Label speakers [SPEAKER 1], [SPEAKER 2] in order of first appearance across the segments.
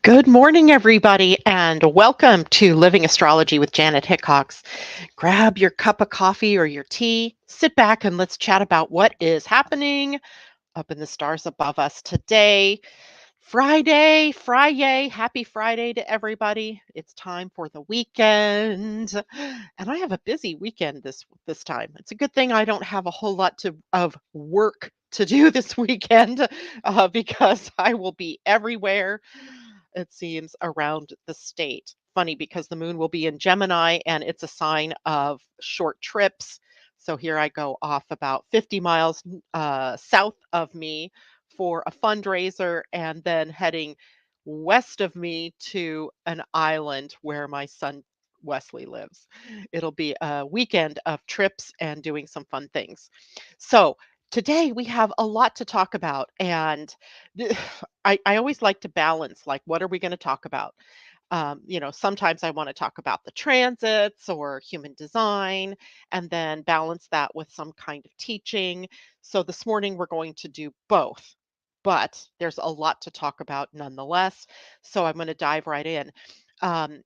[SPEAKER 1] Good morning, everybody, and welcome to Living Astrology with Janet Hickox. Grab your cup of coffee or your tea, sit back, and let's chat about what is happening up in the stars above us today. Friday, happy Friday to everybody. It's time for the weekend. And I have a busy weekend this time. It's a good thing I don't have a whole lot of work to do this weekend because I will be everywhere, it seems, around the state. Funny because the moon will be in Gemini and it's a sign of short trips. So here I go off about 50 miles south of me for a fundraiser and then heading west of me to an island where my son Wesley lives. It'll be a weekend of trips and doing some fun things. So, today we have a lot to talk about, and I always like to balance, like, what are we going to talk about? Sometimes I want to talk about the transits or human design and then balance that with some kind of teaching. So this morning we're going to do both, but there's a lot to talk about nonetheless. So I'm going to dive right in. Um,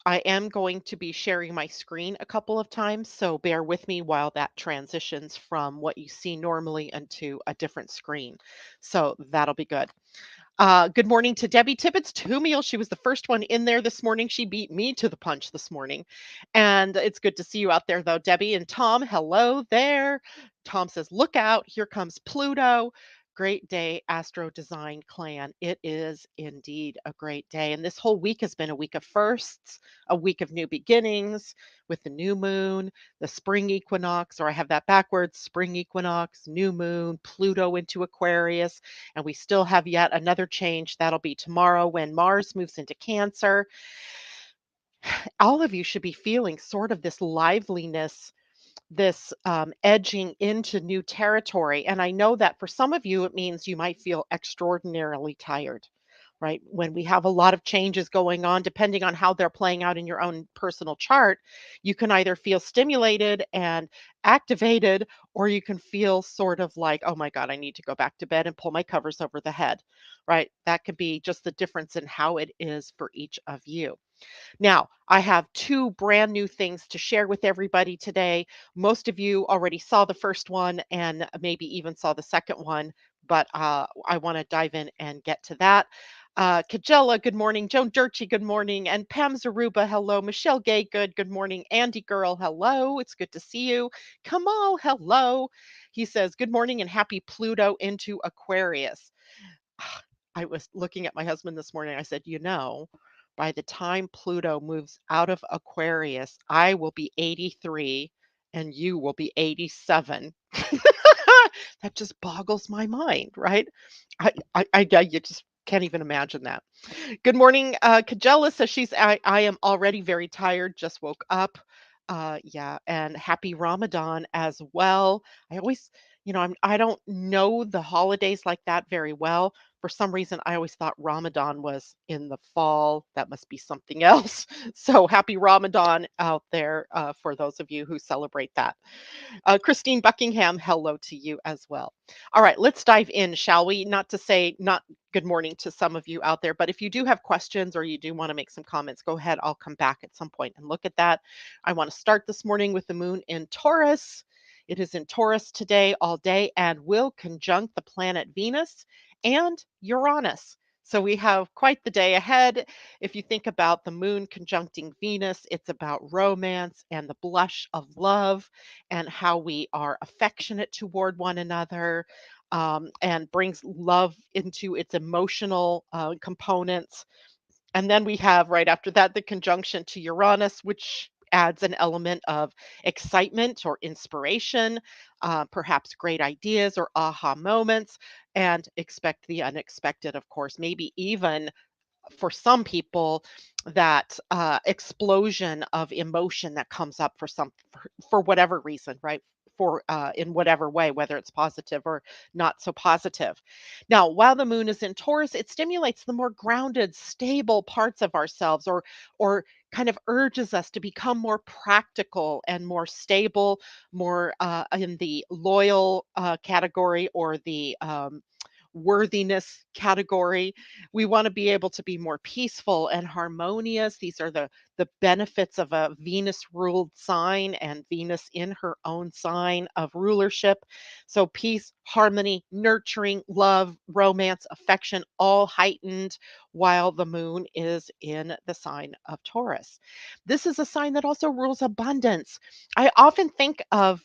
[SPEAKER 1] I am going to be sharing my screen a couple of times, so bear with me while that transitions from what you see normally into a different screen. So that'll be good. Good morning to Debbie Tibbetts Tumiel. She was the first one in there this morning. She beat me to the punch this morning. And it's good to see you out there, though, Debbie. And Tom, hello there. Tom says, look out. Here comes Pluto. Great day, Astro Design Clan. It is indeed a great day. And this whole week has been a week of firsts, a week of new beginnings with the new moon, the spring equinox, or I have that backwards, spring equinox, new moon, Pluto into Aquarius. And we still have yet another change. That'll be tomorrow when Mars moves into Cancer. All of you should be feeling sort of this liveliness, this edging into new territory. And I know that for some of you, it means you might feel extraordinarily tired, right? When we have a lot of changes going on, depending on how they're playing out in your own personal chart, you can either feel stimulated and activated, or you can feel sort of like, oh my God, I need to go back to bed and pull my covers over the head, right? That could be just the difference in how it is for each of you. Now, I have two brand new things to share with everybody today. Most of you already saw the first one and maybe even saw the second one, but I want to dive in and get to that. Kajella, good morning. Joan Durchie, good morning. And Pam Zaruba, hello. Michelle Gay, good morning. Andy Girl, hello. It's good to see you. Kamal, hello. He says, good morning and happy Pluto into Aquarius. I was looking at my husband this morning. I said, by the time Pluto moves out of Aquarius, I will be 83 and you will be 87. That just boggles my mind, right? You just can't even imagine that. Good morning. Kajela says I am already very tired, just woke up. Yeah, and happy Ramadan as well. I always, I don't know the holidays like that very well. For some reason, I always thought Ramadan was in the fall. That must be something else. So happy Ramadan out there for those of you who celebrate that. Christine Buckingham, hello to you as well. All right, let's dive in, shall we? Not good morning to some of you out there, but if you do have questions or you do want to make some comments, go ahead. I'll come back at some point and look at that. I want to start this morning with the moon in Taurus. It is in Taurus today all day and will conjunct the planet Venus and Uranus. So we have quite the day ahead. If you think about the moon conjuncting Venus, it's about romance and the blush of love and how we are affectionate toward one another, and brings love into its emotional components. And then we have right after that the conjunction to Uranus, which adds an element of excitement or inspiration, perhaps great ideas or aha moments, and expect the unexpected, of course, maybe even for some people that explosion of emotion that comes up for whatever reason, right? For in whatever way, whether it's positive or not so positive. Now, while the moon is in Taurus, it stimulates the more grounded, stable parts of ourselves, or kind of urges us to become more practical and more stable, more in the loyal category, or the worthiness category. We want to be able to be more peaceful and harmonious. These are the benefits of a Venus ruled sign and Venus in her own sign of rulership. So peace, harmony, nurturing, love, romance, affection, all heightened while the moon is in the sign of Taurus. This is a sign that also rules abundance. I often think of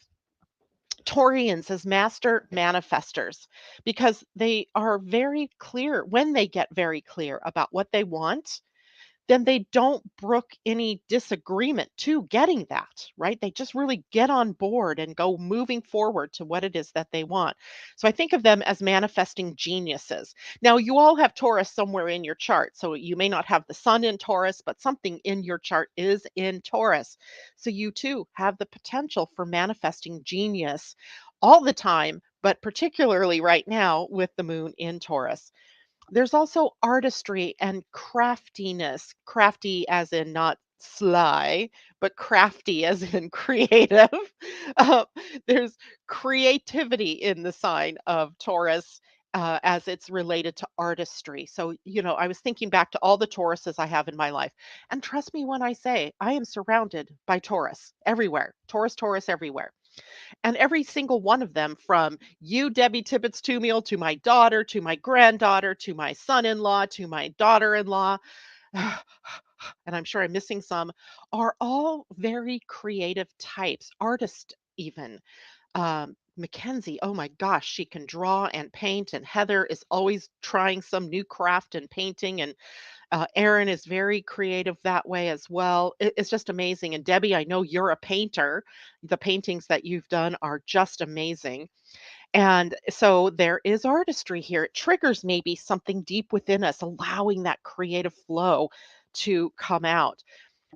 [SPEAKER 1] Taurians as master manifestors because they are very clear when they get very clear about what they want, then they don't brook any disagreement to getting that, right? They just really get on board and go moving forward to what it is that they want. So I think of them as manifesting geniuses. Now, you all have Taurus somewhere in your chart. So you may not have the sun in Taurus, but something in your chart is in Taurus. So you too have the potential for manifesting genius all the time, but particularly right now with the moon in Taurus. There's also artistry and craftiness, crafty as in not sly, but crafty as in creative. Uh, there's creativity in the sign of Taurus. As it's related to artistry. So, I was thinking back to all the Tauruses I have in my life. And trust me when I say I am surrounded by Taurus everywhere. Taurus, Taurus everywhere. And every single one of them, from you, Debbie Tibbetts Tumiel, to my daughter, to my granddaughter, to my son in law, to my daughter in law, and I'm sure I'm missing some, are all very creative types, artists even. Mackenzie, oh my gosh, she can draw and paint, and Heather is always trying some new craft and painting, and Erin is very creative that way as well. It's just amazing. And Debbie, I know you're a painter. The paintings that you've done are just amazing. And so there is artistry here. It triggers maybe something deep within us, allowing that creative flow to come out.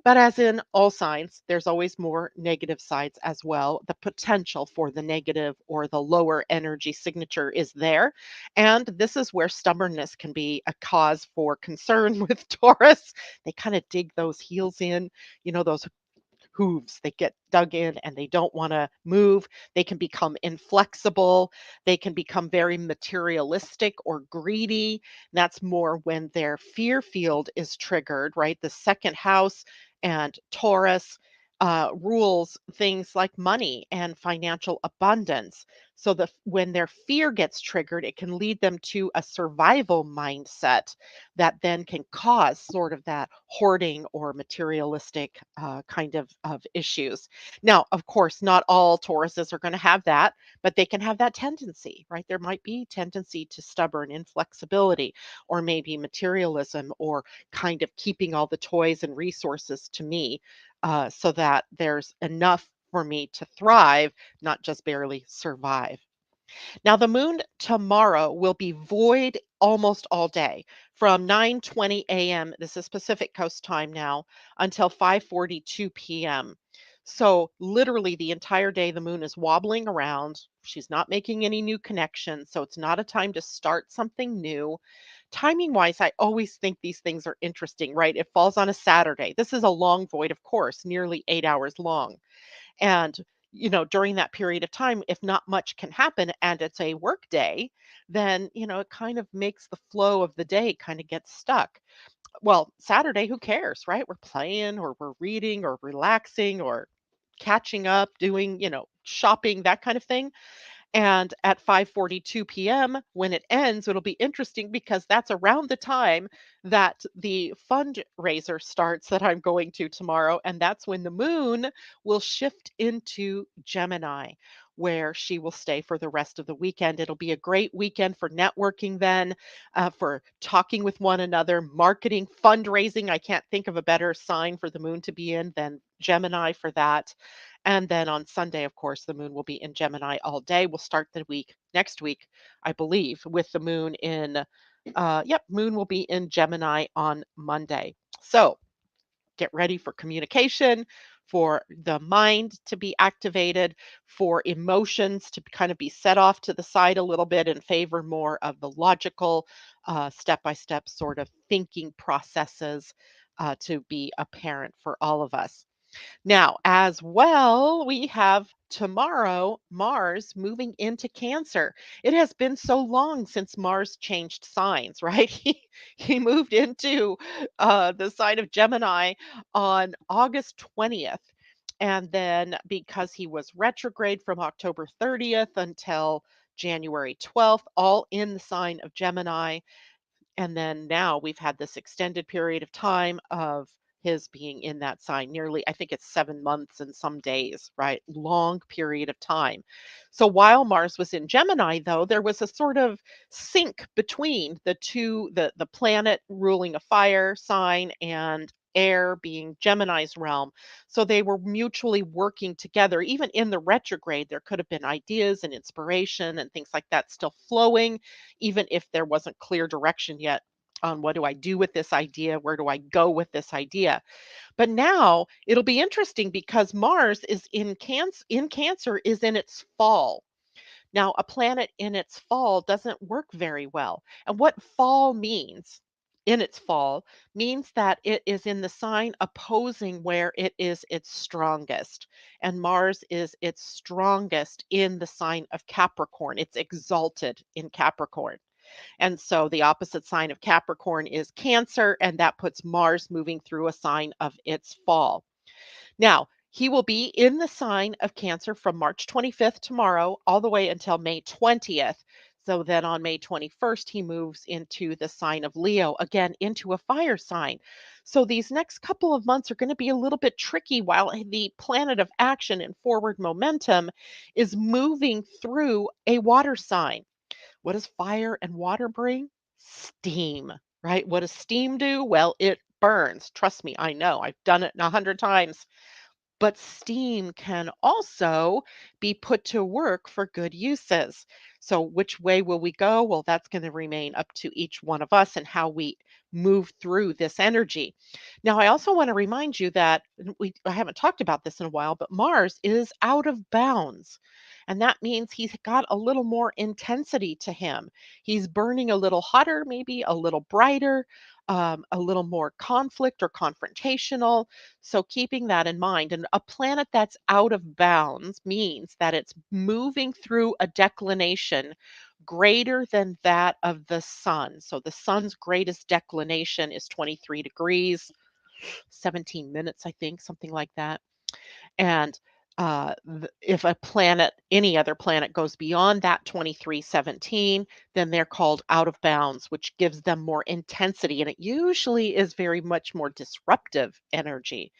[SPEAKER 1] But as in all signs, there's always more negative sides as well. The potential for the negative or the lower energy signature is there. And this is where stubbornness can be a cause for concern with Taurus. They kind of dig those heels in, those hooves. They get dug in and they don't want to move. They can become inflexible. They can become very materialistic or greedy. That's more when their fear field is triggered, right? The second house and Taurus rules things like money and financial abundance. So when their fear gets triggered, it can lead them to a survival mindset that then can cause sort of that hoarding or materialistic kind of issues. Now, of course, not all Tauruses are going to have that, but they can have that tendency, right? There might be tendency to stubborn inflexibility or maybe materialism or kind of keeping all the toys and resources to me so that there's enough for me to thrive, not just barely survive. Now, the moon tomorrow will be void almost all day from 9:20 a.m. This is Pacific Coast time now until 5:42 p.m. So, literally the entire day the moon is wobbling around. She's not making any new connections, so it's not a time to start something new. Timing wise, I always think these things are interesting, right? It falls on a Saturday. This is a long void, of course, nearly 8 hours long. And, during that period of time, if not much can happen and it's a work day, then, it kind of makes the flow of the day kind of get stuck. Well, Saturday, who cares, right? We're playing or we're reading or relaxing or catching up, doing, shopping, that kind of thing. And at 5:42 p.m., when it ends, it'll be interesting because that's around the time that the fundraiser starts that I'm going to tomorrow. And that's when the moon will shift into Gemini, where she will stay for the rest of the weekend. It'll be a great weekend for networking, then, for talking with one another, marketing, fundraising. I can't think of a better sign for the moon to be in than Gemini for that. And then on Sunday, of course, the moon will be in Gemini all day. We'll start the week next week, I believe, with the moon in, moon will be in Gemini on Monday. So get ready for communication, for the mind to be activated, for emotions to kind of be set off to the side a little bit in favor more of the logical, step by step sort of thinking processes to be apparent for all of us. Now, as well, we have tomorrow Mars moving into Cancer. It has been so long since Mars changed signs, right? He moved into the sign of Gemini on August 20th. And then because he was retrograde from October 30th until January 12th, all in the sign of Gemini, and then now we've had this extended period of time of his being in that sign, nearly, I think it's 7 months and some days, right? Long period of time. So while Mars was in Gemini, though, there was a sort of sync between the two, the planet ruling a fire sign and air being Gemini's realm. So they were mutually working together. Even in the retrograde, there could have been ideas and inspiration and things like that still flowing, even if there wasn't clear direction yet on what do I do with this idea? Where do I go with this idea? But now it'll be interesting because Mars is in Cancer is in its fall. Now, a planet in its fall doesn't work very well. And what fall means in its fall means that it is in the sign opposing where it is its strongest. And Mars is its strongest in the sign of Capricorn. It's exalted in Capricorn. And so the opposite sign of Capricorn is Cancer, and that puts Mars moving through a sign of its fall. Now, he will be in the sign of Cancer from March 25th, tomorrow, all the way until May 20th. So then on May 21st, he moves into the sign of Leo, again into a fire sign. So these next couple of months are going to be a little bit tricky while the planet of action and forward momentum is moving through a water sign. What does fire and water bring? Steam, right? What does steam do? Well, it burns. Trust me, I know. I've done it 100 times. But steam can also be put to work for good uses. So, which way will we go? Well, that's going to remain up to each one of us and how we move through this energy. Now, I also want to remind you that I haven't talked about this in a while, but Mars is out of bounds. And that means he's got a little more intensity to him. He's burning a little hotter, maybe a little brighter, a little more conflict or confrontational. So keeping that in mind, and a planet that's out of bounds means that it's moving through a declination greater than that of the sun. So the sun's greatest declination is 23 degrees, 17 minutes, I think, something like that. And if a planet, any other planet, goes beyond that 2317, then they're called out of bounds, which gives them more intensity. And it usually is very much more disruptive energy.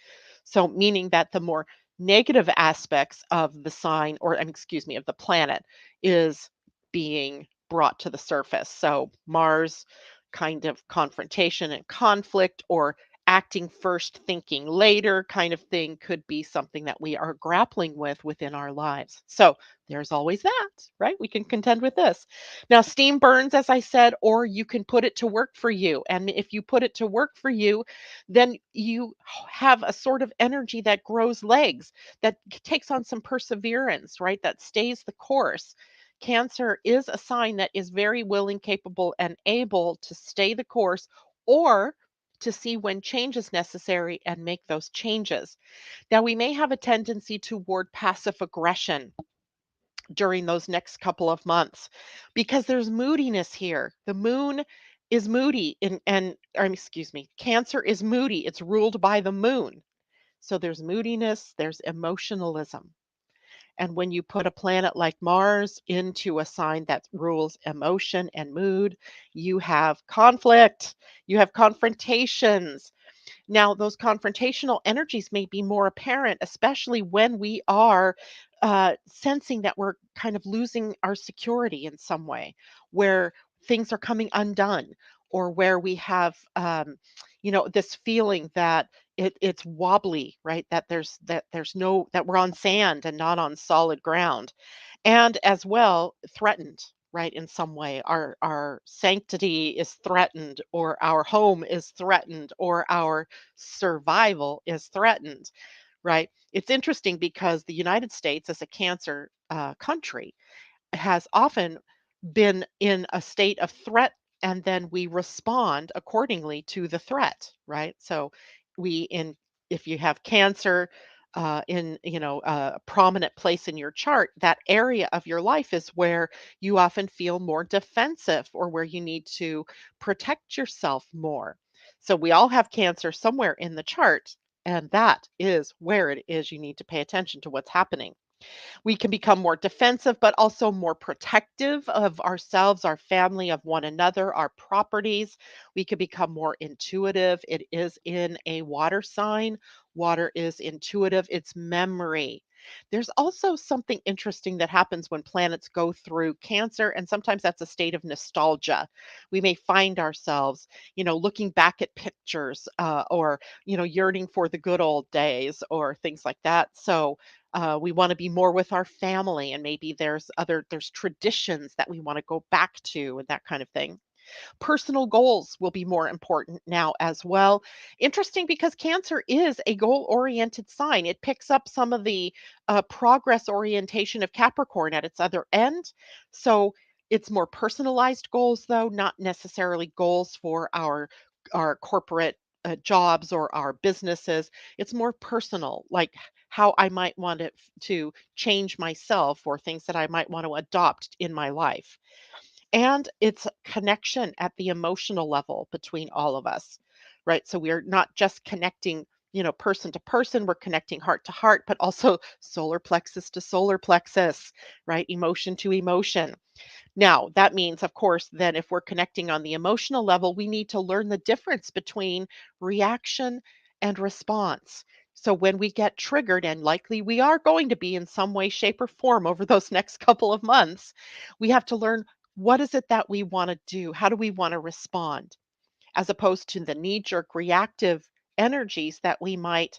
[SPEAKER 1] So, meaning that the more negative aspects of the sign, or excuse me, of the planet, is being brought to the surface. So, Mars kind of confrontation and conflict, or acting first, thinking later kind of thing could be something that we are grappling with within our lives. So, there's always that, right? We can contend with this. Now, steam burns, as I said, or you can put it to work for you. And if you put it to work for you, then you have a sort of energy that grows legs, that takes on some perseverance, right? That stays the course. Cancer is a sign that is very willing, capable, and able to stay the course, or to see when change is necessary and make those changes. Now, we may have a tendency toward passive aggression during those next couple of months because there's moodiness here. The moon is moody or excuse me, Cancer is moody. It's ruled by the moon. So there's moodiness, there's emotionalism. And when you put a planet like Mars into a sign that rules emotion and mood, you have conflict, you have confrontations. Now, those confrontational energies may be more apparent, especially when we are sensing that we're kind of losing our security in some way, where things are coming undone, or where we have, this feeling that it's wobbly, right? That there's no that we're on sand and not on solid ground, and as well threatened, right? In some way our sanctity is threatened, or our home is threatened, or our survival is threatened, right? It's interesting because the United States, as a Cancer country, has often been in a state of threat, and then we respond accordingly to the threat, right? So we if you have Cancer in a prominent place in your chart, that area of your life is where you often feel more defensive or where you need to protect yourself more. So we all have Cancer somewhere in the chart, and that is where it is you need to pay attention to what's happening. We can become more defensive, but also more protective of ourselves, our family, of one another, our properties. We can become more intuitive. It is in a water sign. Water is intuitive, it's memory. There's also something interesting that happens when planets go through Cancer, and sometimes that's a state of nostalgia. We may find ourselves, looking back at pictures or, yearning for the good old days or things like that. So, we want to be more with our family, and maybe there's traditions that we want to go back to and that kind of thing. Personal goals will be more important now as well. Interesting because Cancer is a goal oriented sign. It picks up some of the progress orientation of Capricorn at its other end. So it's more personalized goals, though, not necessarily goals for our corporate jobs or our businesses. It's more personal, like how I might want it to change myself or things that I might want to adopt in my life. And it's connection at the emotional level between all of us, right? So we're not just connecting, person to person, we're connecting heart to heart, but also solar plexus to solar plexus, right? Emotion to emotion. Now, that means, of course, then if we're connecting on the emotional level, we need to learn the difference between reaction and response. So when we get triggered, and likely we are going to be in some way, shape, or form over those next couple of months, we have to learn what is it that we want to do? How do we want to respond? As opposed to the knee jerk reactive energies that we might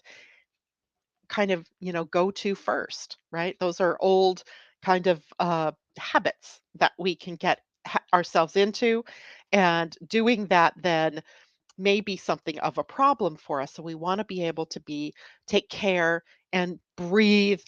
[SPEAKER 1] kind of, go to first, right? Those are old kind of habits that we can get ourselves into. And doing that then may be something of a problem for us. So we want to be able to take care and breathe,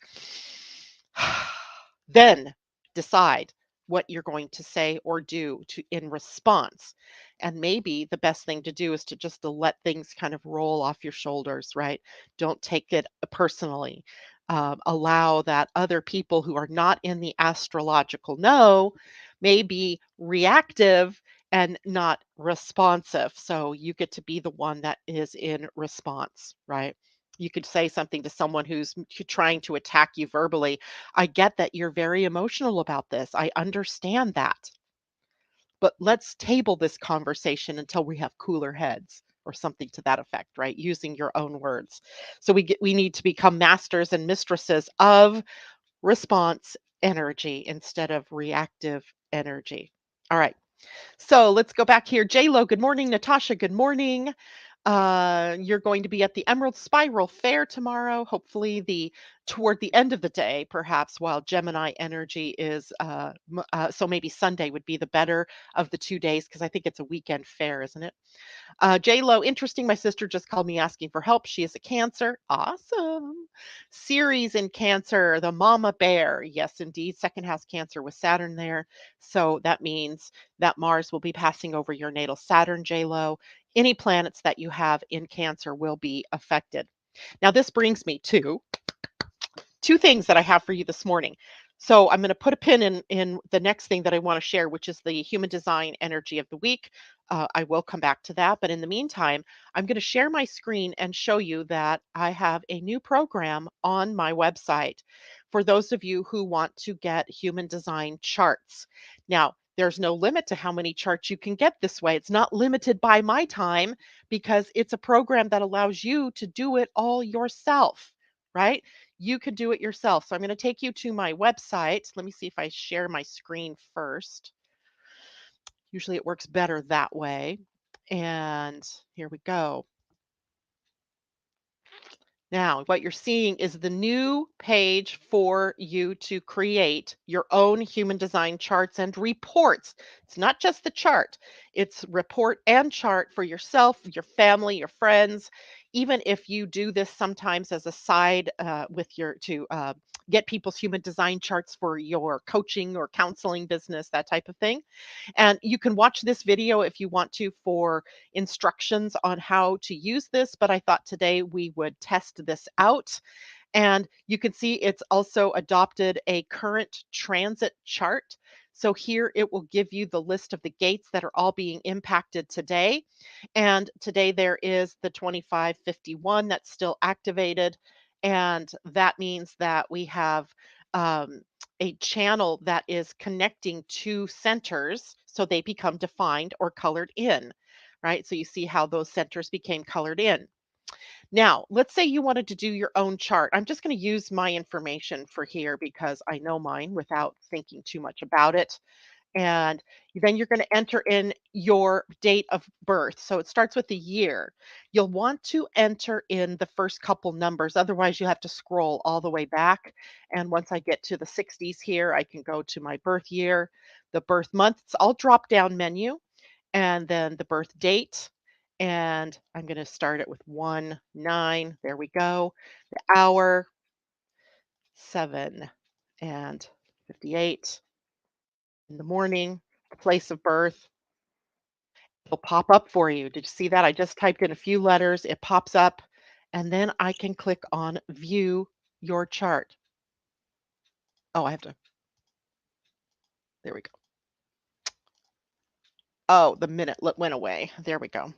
[SPEAKER 1] then decide what you're going to say or do in response. And maybe the best thing to do is to let things kind of roll off your shoulders, right? Don't take it personally. Allow that other people who are not in the astrological know may be reactive and not responsive. So you get to be the one that is in response, right? You could say something to someone who's trying to attack you verbally. I get that you're very emotional about this. I understand that. But let's table this conversation until we have cooler heads or something to that effect, right? Using your own words. So we need to become masters and mistresses of response energy instead of reactive energy. All right. So let's go back here. J Lo, good morning. Natasha, good morning. You're going to be at the Emerald Spiral Fair tomorrow, hopefully the toward the end of the day, perhaps while Gemini energy is so maybe Sunday would be the better of the 2 days because I think it's a weekend fair, isn't it? J Lo, interesting. My sister just called me asking for help. She is a Cancer. Awesome. Ceres in Cancer, the mama bear. Yes, indeed. Second house Cancer with Saturn there. So that means that Mars will be passing over your natal Saturn, J Lo. Any planets that you have in Cancer will be affected. Now, this brings me to two things that I have for you this morning. So I'm going to put a pin in the next thing that I want to share, which is the human design energy of the week. I will come back to that, but in the meantime, I'm going to share my screen and show you that I have a new program on my website for those of you who want to get human design charts. Now, there's no limit to how many charts you can get this way. It's not limited by my time because it's a program that allows you to do it all yourself, right? You could do it yourself. So I'm going to take you to my website. Let me see if I share my screen first. Usually it works better that way. And here we go. Now, what you're seeing is the new page for you to create your own human design charts and reports. It's not just the chart, it's report and chart for yourself, your family, your friends, even if you do this sometimes as a side with your to get people's human design charts for your coaching or counseling business, that type of thing. And you can watch this video if you want to for instructions on how to use this. But I thought today we would test this out, and you can see it's also adopted a current transit chart. So here it will give you the list of the gates that are all being impacted today. And today there is the 2551 that's still activated. And that means that we have um, a channel that is connecting two centers so they become defined or colored in, right? So you see how those centers became colored in. Now, let's say you wanted to do your own chart. I'm just going to use my information for here because I know mine without thinking too much about it. And then you're going to enter in your date of birth. So it starts with the year. You'll want to enter in the first couple numbers. Otherwise, you have to scroll all the way back. And once I get to the 60s here, I can go to my birth year, the birth month. It's all drop down menu, and then the birth date. And I'm going to start it with 1-9. There we go. The hour, 7 and 58 in the morning, the place of birth. It'll pop up for you. Did you see that? I just typed in a few letters. It pops up, and then I can click on view your chart. Oh, I have to. There we go. Oh, the minute went away. There we go.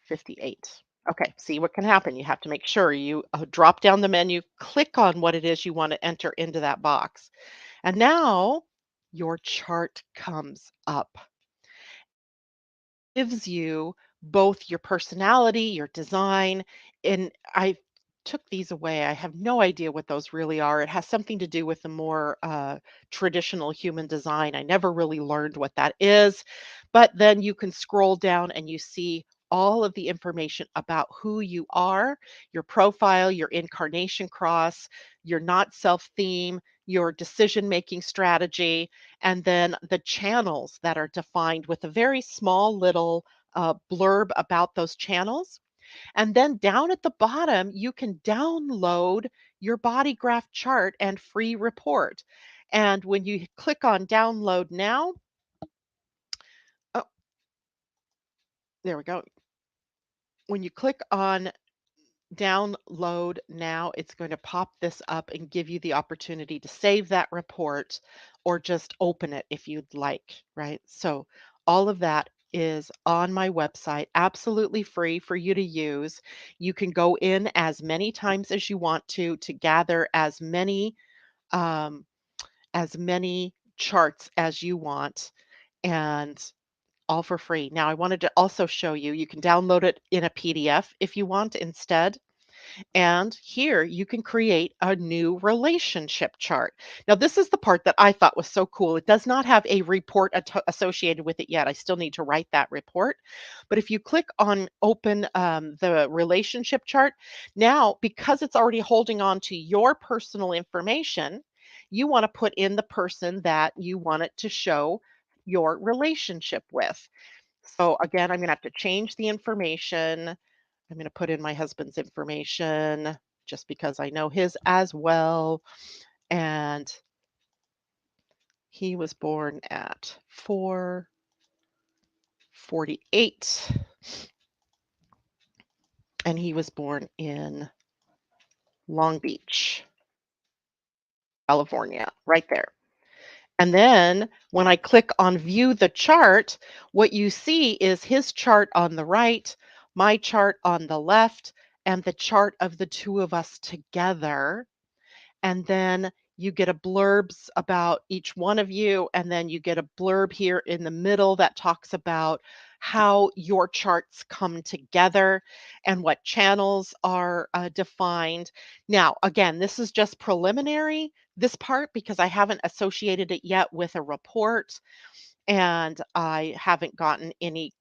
[SPEAKER 1] 58. Okay, see what can happen. You have to make sure you drop down the menu, click on what it is you want to enter into that box. And now your chart comes up. Gives you both your personality, your design, and I took these away. I have no idea what those really are. It has something to do with the more traditional human design. I never really learned what that is, but then you can scroll down and you see all of the information about who you are, your profile, your incarnation cross, your not self theme, your decision making strategy, and then the channels that are defined with a very small little blurb about those channels. And then down at the bottom, you can download your body graph chart and free report. And when you click on download now, oh, there we go. When you click on download now, it's going to pop this up and give you the opportunity to save that report or just open it if you'd like, right? So all of that is on my website, absolutely free for you to use. You can go in as many times as you want to gather um, as many charts as you want, and all for free. Now, I wanted to also show you, you can download it in a PDF if you want instead, and here you can create a new relationship chart. Now, this is the part that I thought was so cool. It does not have a report associated with it yet. I still need to write that report. But if you click on open the relationship chart, now because it's already holding on to your personal information, you want to put in the person that you want it to show your relationship with. So again, I'm going to have to change the information. I'm going to put in my husband's information just because I know his as well. And he was born at 4:48, and he was born in Long Beach, California, right there. And then when I click on view the chart, what you see is his chart on the right, my chart on the left, and the chart of the two of us together. And then you get a blurbs about each one of you, and then you get a blurb here in the middle that talks about how your charts come together and what channels are defined. Now, again, this is just preliminary, this part, because I haven't associated it yet with a report. And I haven't gotten any,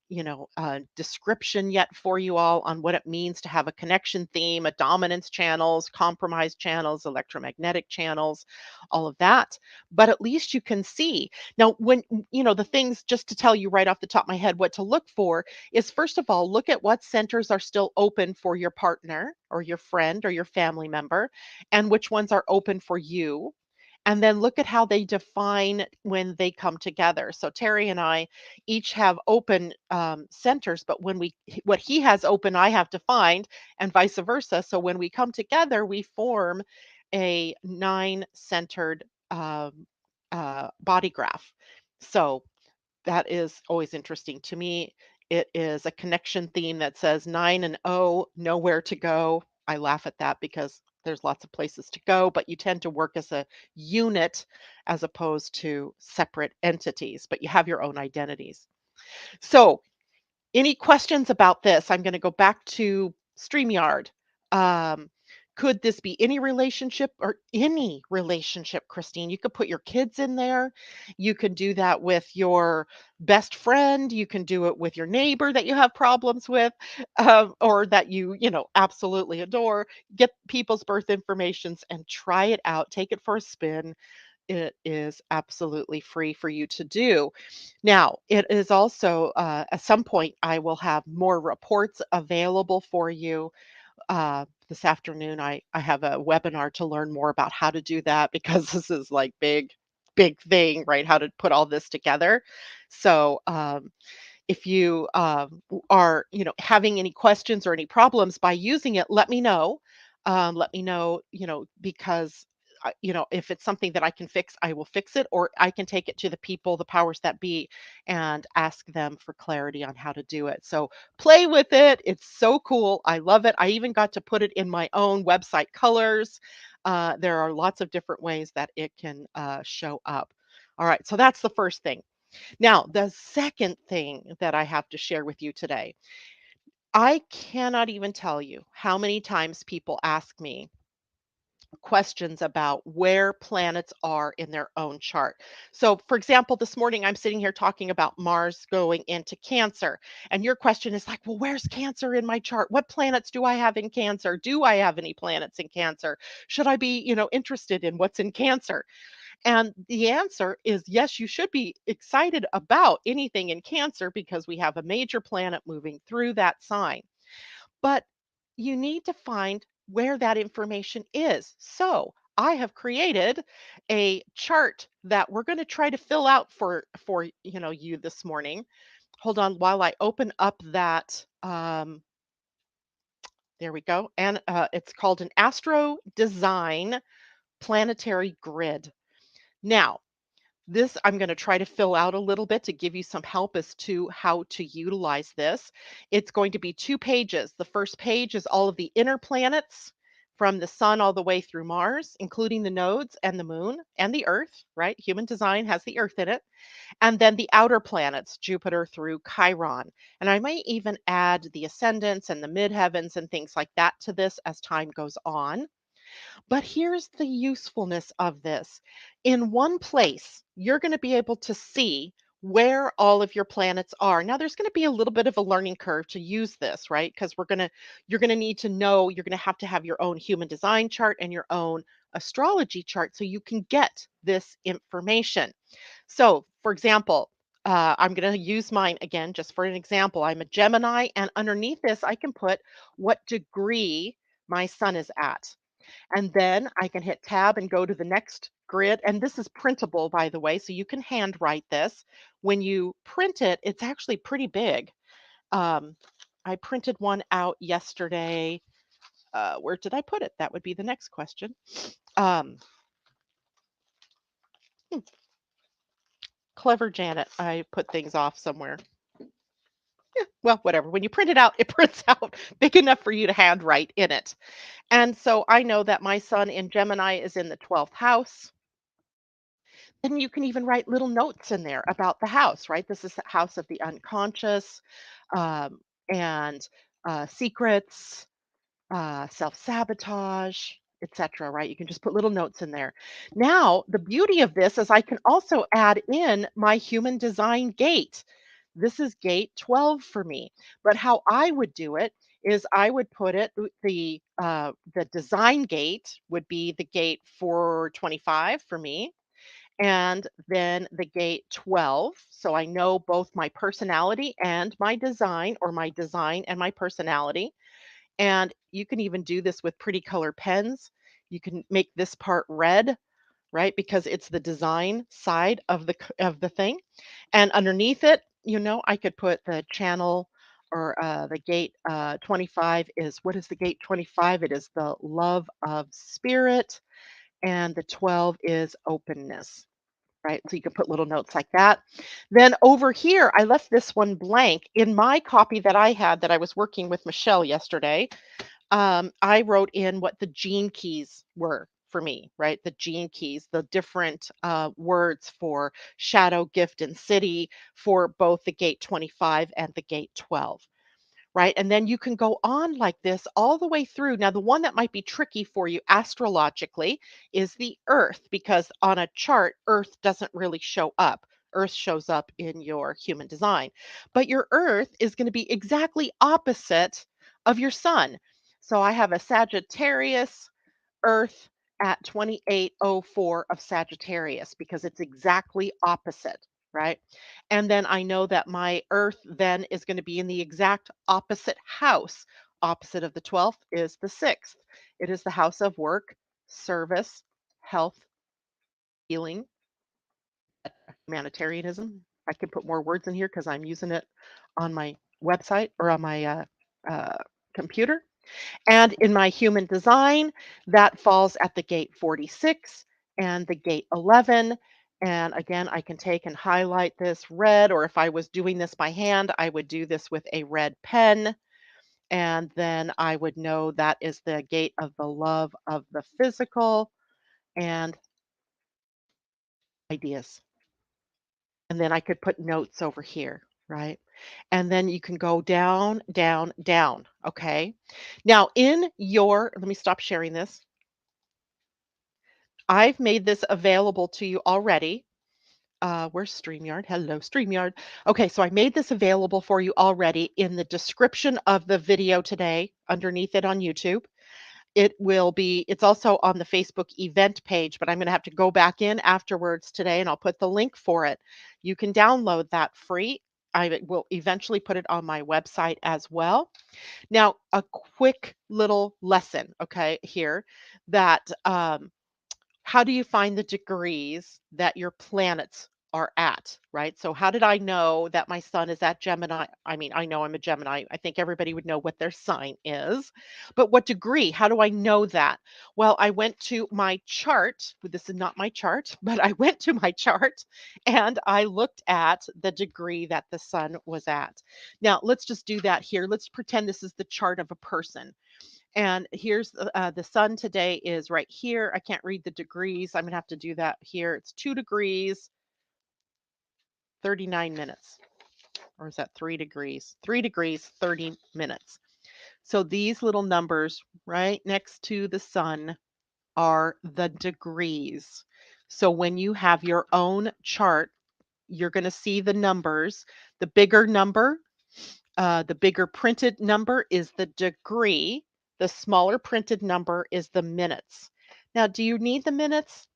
[SPEAKER 1] description yet for you all on what it means to have a connection theme, a dominance channels, compromise channels, electromagnetic channels, all of that. But at least you can see. Now, the things, just to tell you right off the top of my head what to look for is, first of all, look at what centers are still open for your partner or your friend or your family member, and which ones are open for you, and then look at how they define when they come together. So Terry and I each have open centers, but what he has open, I have to find, and vice versa. So when we come together, we form a nine-centered body graph. So that is always interesting to me. It is a connection theme that says 9 and O, nowhere to go. I laugh at that because there's lots of places to go, but you tend to work as a unit as opposed to separate entities, but you have your own identities. So any questions about this? I'm going to go back to StreamYard. Um, could this be any relationship or any relationship, Christine? You could put your kids in there. You can do that with your best friend. You can do it with your neighbor that you have problems with, or that absolutely adore. Get people's birth informations and try it out. Take it for a spin. It is absolutely free for you to do. Now, it is also, at some point, I will have more reports available for you. This afternoon, I have a webinar to learn more about how to do that because this is like big thing, right? How to put all this together. So, if you are having any questions or any problems by using it, let me know. Let me know, because if it's something that I can fix, I will fix it, or I can take it to the people, the powers that be, and ask them for clarity on how to do it. So play with it. It's so cool. I love it. I even got to put it in my own website colors. There are lots of different ways that it can show up. All right, so that's the first thing. Now, the second thing that I have to share with you today, I cannot even tell you how many times people ask me questions about where planets are in their own chart. So, for example, this morning I'm sitting here talking about Mars going into Cancer, and your question is like, well, where's Cancer in my chart? What planets do I have in Cancer? Do I have any planets in Cancer? Should I be, interested in what's in Cancer? And the answer is yes, you should be excited about anything in Cancer because we have a major planet moving through that sign. But you need to find where that information is. So I have created a chart that we're going to try to fill out for you this morning. Hold on while I open up that. There we go. And it's called an Astro Design Planetary Grid. Now, this I'm going to try to fill out a little bit to give you some help as to how to utilize this. It's going to be 2 pages. The first page is all of the inner planets from the sun all the way through Mars, including the nodes and the moon and the earth, right? Human design has the earth in it. And then the outer planets, Jupiter through Chiron. And I might even add the ascendants and the midheavens and things like that to this as time goes on. But here's the usefulness of this. In one place, you're going to be able to see where all of your planets are. Now there's going to be a little bit of a learning curve to use this, right? Because you're going to need to know, you're going to have your own human design chart and your own astrology chart so you can get this information. So, for example, I'm going to use mine again just for an example. I'm a Gemini, and underneath this, I can put what degree my sun is at. And then I can hit tab and go to the next grid. And this is printable, by the way, so you can handwrite this. When you print it, it's actually pretty big. Um, I printed one out yesterday. Where did I put it? That would be the next question. Um, hmm, Clever Janet. I put things off somewhere. Well, whatever. When you print it out, it prints out big enough for you to handwrite in it. And so I know that my sun in Gemini is in the 12th house. Then you can even write little notes in there about the house, right? This is the house of the unconscious, um, and secrets, self sabotage. etc., right? You can just put little notes in there. Now, the beauty of this is I can also add in my human design gate. This is gate 12 for me. But how I would do it is I would put it the design gate would be the gate 425 for me, and then the gate 12. So I know both my personality and my design, or my design and my personality. And you can even do this with pretty color pens. You can make this part red, right? Because it's the design side of of the thing. And underneath it, I could put the channel, or the gate 25 is, what is the gate 25? It is the love of spirit, and the 12 is openness. Right? So you can put little notes like that. Then over here, I left this one blank in my copy that I had that I was working with Michelle yesterday. I wrote in what the gene keys were for me, right? The gene keys, the different words for shadow, gift, and city for both the gate 25 and the gate 12. Right? And then you can go on like this all the way through. Now, the one that might be tricky for you astrologically is the Earth, because on a chart, Earth doesn't really show up. Earth shows up in your human design, but your Earth is going to be exactly opposite of your sun. So I have a Sagittarius Earth at 2804 of Sagittarius, because it's exactly opposite, right? And then I know that my Earth then is going to be in the exact opposite house. Opposite of the 12th is the 6th. It is the house of work, service, health, healing, humanitarianism. I can put more words in here because I'm using it on my website, or on my uh, computer. And in my human design, that falls at the gate 46 and the gate 11. And again, I can take and highlight this red, or if I was doing this by hand, I would do this with a red pen. And then I would know that is the gate of the love of the physical and ideas. And then I could put notes over here, right? And then you can go down, down, down. Okay. Now, let me stop sharing this. I've made this available to you already. Where's StreamYard? Hello, StreamYard. Okay, so I made this available for you already in the description of the video today, underneath it on YouTube. It's also on the Facebook event page, but I'm going to have to go back in afterwards today, and I'll put the link for it. You can download that free. I will eventually put it on my website as well. Now, a quick little lesson, okay, here, that how do you find the degrees that your planets are at, right? So how did I know that my sun is at Gemini? I mean, I know I'm a Gemini. I think everybody would know what their sign is. But what degree? How do I know that? Well, I went to my chart. This is not my chart, but I went to my chart and I looked at the degree that the sun was at. Now, let's just do that here. Let's pretend this is the chart of a person. And here's the sun today is right here. I can't read the degrees. I'm going to have to do that here. It's 2 degrees, 39 minutes. Or is that 3 degrees? 3 degrees, 30 minutes. So these little numbers right next to the sun are the degrees. So when you have your own chart, you're going to see the numbers. The bigger number, the bigger printed number is the degree. The smaller printed number is the minutes. Now, do you need the minutes?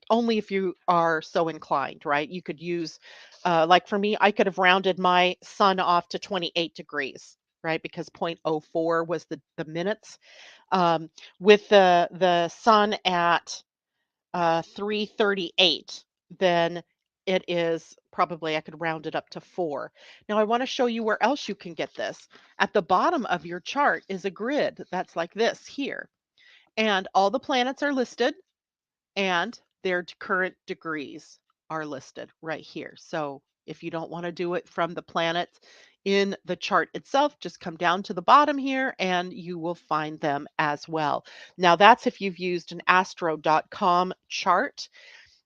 [SPEAKER 1] Only if you are so inclined, right? You could use, like for me, I could have rounded my sun off to 28 degrees, right? Because 0.04 was the minutes. Um, with the sun at 338, then it is probably, I could round it up to 4. Now I want to show you where else you can get this. At the bottom of your chart is a grid that's like this here. And all the planets are listed, and their current degrees are listed right here. So if you don't want to do it from the planets in the chart itself, just come down to the bottom here and you will find them as well. Now that's if you've used an astro.com chart,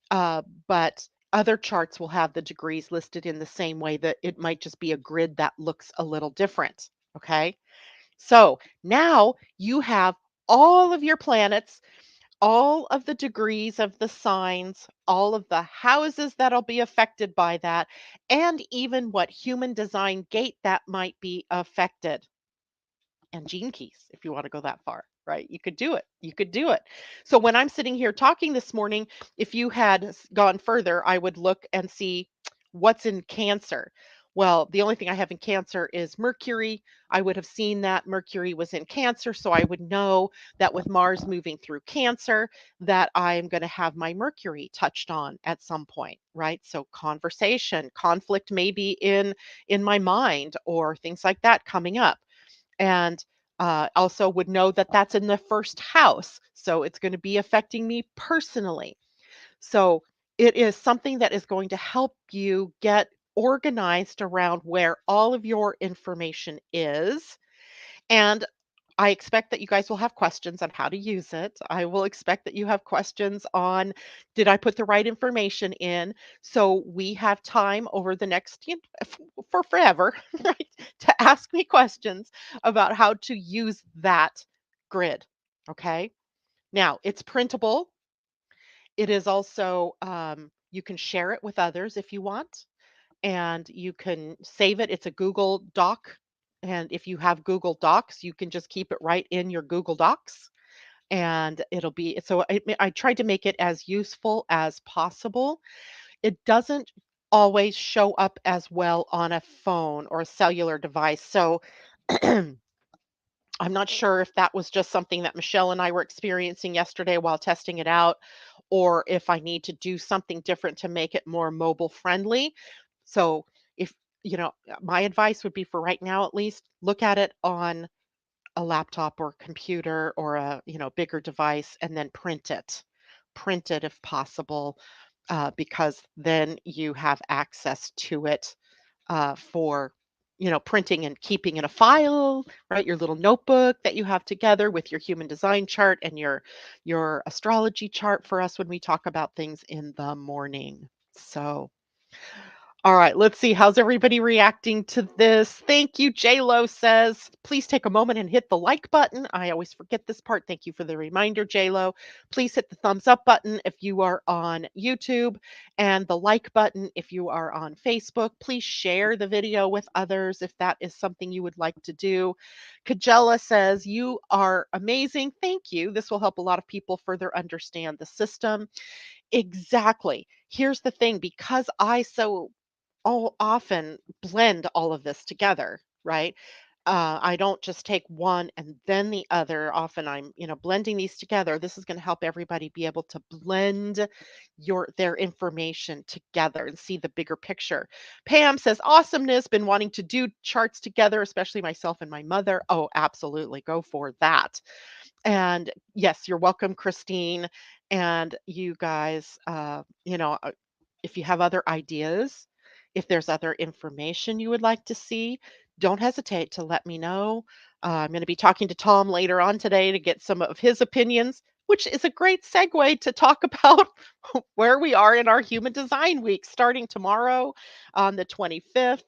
[SPEAKER 1] but other charts will have the degrees listed in the same way, that it might just be a grid that looks a little different. Okay. So now you have all of your planets, all of the degrees of the signs, all of the houses that'll be affected by that, and even what human design gate that might be affected, and gene keys if you want to go that far, right? You could do it. You could do it. So when I'm sitting here talking this morning, if you had gone further, I would look and see what's in Cancer. Well, the only thing I have in Cancer is Mercury. I would have seen that Mercury was in Cancer, so I would know that with Mars moving through Cancer, that I'm going to have my Mercury touched on at some point, right? So conversation, conflict maybe in my mind or things like that coming up, and also would know that that's in the first house. So it's going to be affecting me personally. So it is something that is going to help you get organized around where all of your information is. And I expect that you guys will have questions on how to use it. I will expect that you have questions on, did I put the right information in? So we have time over the next, for forever, right, to ask me questions about how to use that grid. Okay. Now it's printable. It is also, you can share it with others if you want, and you can save it. It's a Google Doc. And if you have Google Docs, you can just keep it right in your Google Docs, and it'll be so I tried to make it as useful as possible. It doesn't always show up as well on a phone or a cellular device. So I'm not sure if that was just something that Michelle and I were experiencing yesterday while testing it out, or if I need to do something different to make it more mobile friendly. So, if my advice would be, for right now at least, look at it on a laptop or computer or a bigger device, and then print it if possible, because then you have access to it for printing and keeping in a file, right? Your little notebook that you have together with your human design chart and your astrology chart for us when we talk about things in the morning. So all right, let's see. How's everybody reacting to this? Thank you. JLo says, please take a moment and hit the like button. I always forget this part. Thank you for the reminder, JLo. Please hit the thumbs up button if you are on YouTube, and the like button if you are on Facebook. Please share the video with others if that is something you would like to do. Kajella says, you are amazing. Thank you. This will help a lot of people further understand the system. Exactly. Here's the thing, because I so all often blend all of this together, right? I don't just take one and then the other. Often I'm, blending these together. This is going to help everybody be able to blend their information together and see the bigger picture. Pam says, awesomeness, been wanting to do charts together, especially myself and my mother. Oh, absolutely. Go for that. And yes, you're welcome, Christine. And you guys, if you have other ideas, if there's other information you would like to see, don't hesitate to let me know. I'm going to be talking to Tom later on today to get some of his opinions, which is a great segue to talk about where we are in our Human Design Week. Starting tomorrow on the 25th,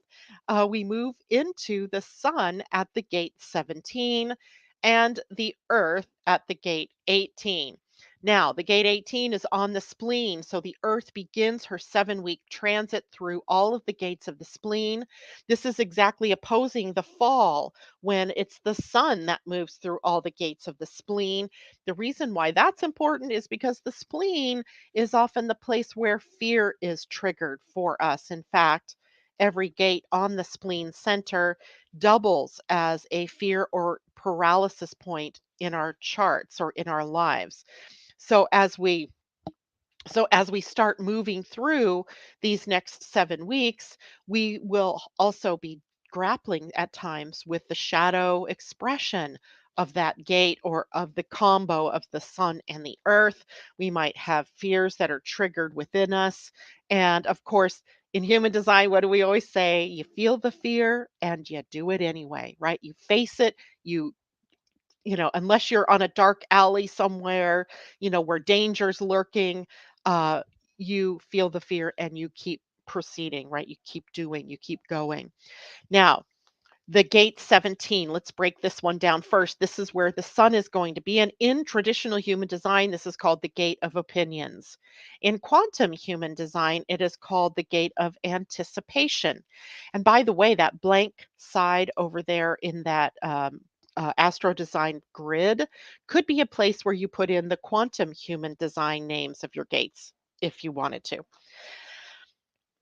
[SPEAKER 1] we move into the Sun at the gate 17 and the Earth at the gate 18. Now, the gate 18 is on the spleen, so the Earth begins her 7-week transit through all of the gates of the spleen. This is exactly opposing the fall, when it's the Sun that moves through all the gates of the spleen. The reason why that's important is because the spleen is often the place where fear is triggered for us. In fact, every gate on the spleen center doubles as a fear or paralysis point in our charts or in our lives. So as we start moving through these next 7 weeks, we will also be grappling at times with the shadow expression of that gate, or of the combo of the sun and the earth. We might have fears that are triggered within us. And of course, in human design, what do we always say? You feel the fear and you do it anyway, right? You face it, unless you're on a dark alley somewhere, where danger's lurking, uh, you feel the fear and you keep proceeding, right? You keep doing, you keep going. Now, The gate 17, let's break this one down first. This is where the sun is going to be. And in traditional human design, this is called the gate of opinions. In quantum human design, it is called the gate of anticipation. And by the way, that blank side over there in that Astro Design grid could be a place where you put in the quantum human design names of your gates if you wanted to.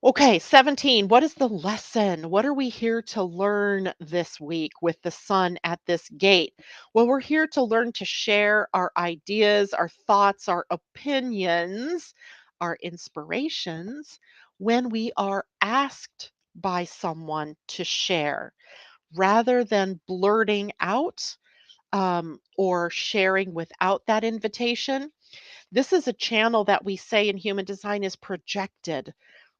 [SPEAKER 1] Okay, 17. What is the lesson? What are we here to learn this week with the sun at this gate? Well, we're here to learn to share our ideas, our thoughts, our opinions, our inspirations when we are asked by someone to share rather than blurting out or sharing without that invitation. This is a channel that we say in human design is projected,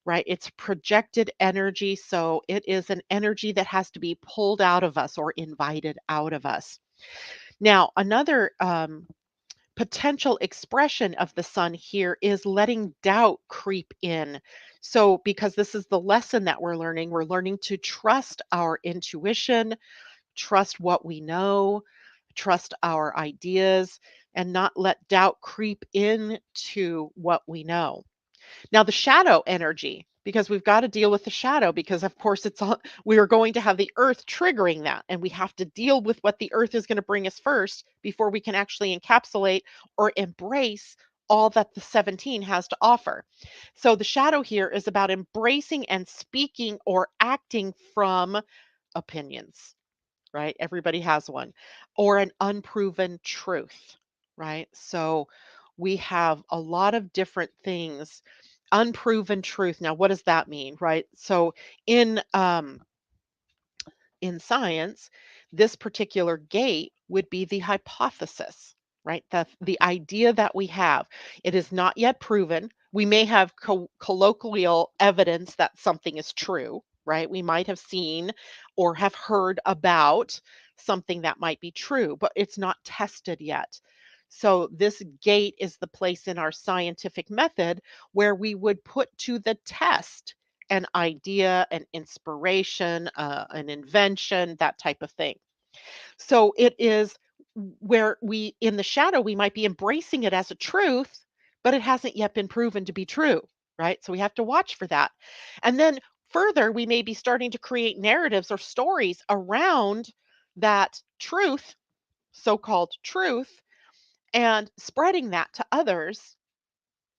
[SPEAKER 1] right? It's projected energy. So it is an energy that has to be pulled out of us or invited out of us. Now, another potential expression of the sun here is letting doubt creep in. So, because this is the lesson that we're learning to trust our intuition, trust what we know, trust our ideas, and not let doubt creep into what we know. Now, the shadow energy, because we've got to deal with the shadow, because of course it's all, we are going to have the earth triggering that, and we have to deal with what the earth is going to bring us first before we can actually encapsulate or embrace all that the 17 has to offer. So the shadow here is about embracing and speaking or acting from opinions, right? Everybody has one, or an unproven truth, right? So we have a lot of different things. Unproven truth. Now, what does that mean, right? So in science, this particular gate would be the hypothesis, right? The idea that we have. It is not yet proven. We may have colloquial evidence that something is true, right? We might have seen or have heard about something that might be true, but it's not tested yet. So, this gate is the place in our scientific method where we would put to the test an idea, an inspiration, an invention, that type of thing. So it is where we, in the shadow, we might be embracing it as a truth, but it hasn't yet been proven to be true, right? So we have to watch for that. And then further, we may be starting to create narratives or stories around that truth, so called truth, and spreading that to others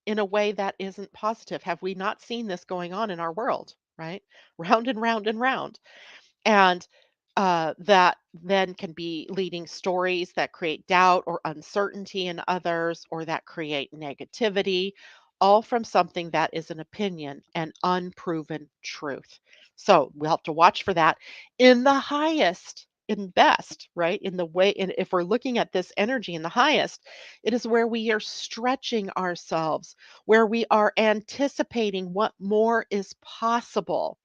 [SPEAKER 1] in a way that isn't positive. Have we not seen this going on in our world, right? Round and round and round. And that then can be leading stories that create doubt or uncertainty in others or that create negativity, all from something that is an opinion and unproven truth. So we'll have to watch for that in the highest, in best, right? In the way, and if we're looking at this energy in the highest, it is where we are stretching ourselves, where we are anticipating what more is possible.